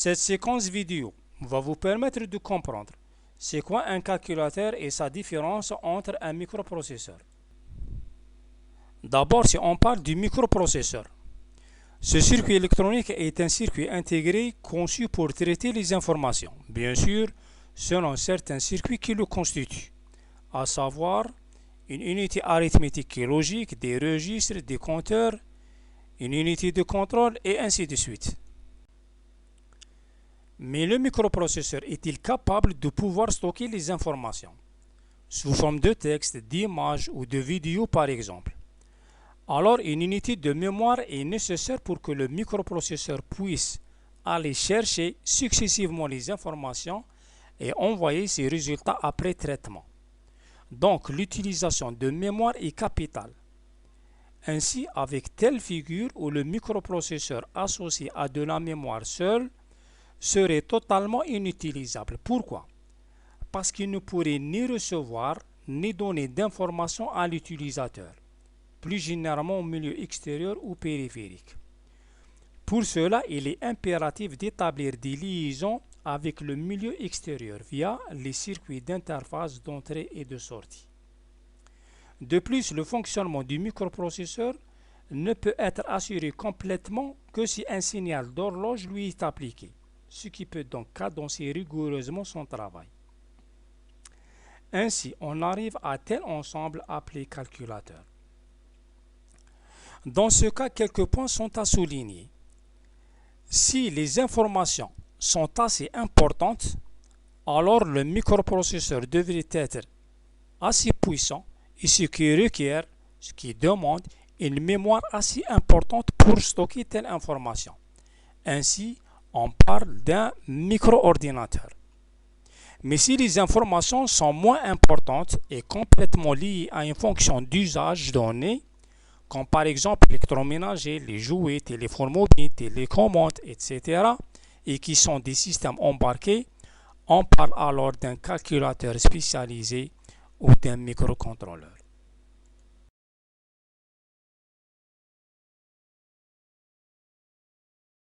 Cette séquence vidéo va vous permettre de comprendre c'est quoi un calculateur et sa différence entre un microprocesseur. D'abord, si on parle du microprocesseur, ce circuit électronique est un circuit intégré conçu pour traiter les informations, bien sûr, selon certains circuits qui le constituent, à savoir une unité arithmétique et logique, des registres, des compteurs, une unité de contrôle et ainsi de suite. Mais le microprocesseur est-il capable de pouvoir stocker les informations sous forme de texte, d'images ou de vidéos par exemple? Alors une unité de mémoire est nécessaire pour que le microprocesseur puisse aller chercher successivement les informations et envoyer ces résultats après traitement. Donc l'utilisation de mémoire est capitale. Ainsi, avec telle figure où le microprocesseur associé à de la mémoire seule serait totalement inutilisable. Pourquoi? Parce qu'il ne pourrait ni recevoir ni donner d'informations à l'utilisateur, plus généralement au milieu extérieur ou périphérique. Pour cela, il est impératif d'établir des liaisons avec le milieu extérieur via les circuits d'interface d'entrée et de sortie. De plus, le fonctionnement du microprocesseur ne peut être assuré complètement que si un signal d'horloge lui est appliqué, ce qui peut donc cadencer rigoureusement son travail. Ainsi, on arrive à tel ensemble appelé calculateur. Dans ce cas, quelques points sont à souligner. Si les informations sont assez importantes, alors le microprocesseur devrait être assez puissant et ce qui demande une mémoire assez importante pour stocker telle information. Ainsi, on parle d'un micro-ordinateur. Mais si les informations sont moins importantes et complètement liées à une fonction d'usage donnée, comme par exemple l'électroménager, les jouets, téléphones mobiles, télécommandes, etc., et qui sont des systèmes embarqués, on parle alors d'un calculateur spécialisé ou d'un microcontrôleur.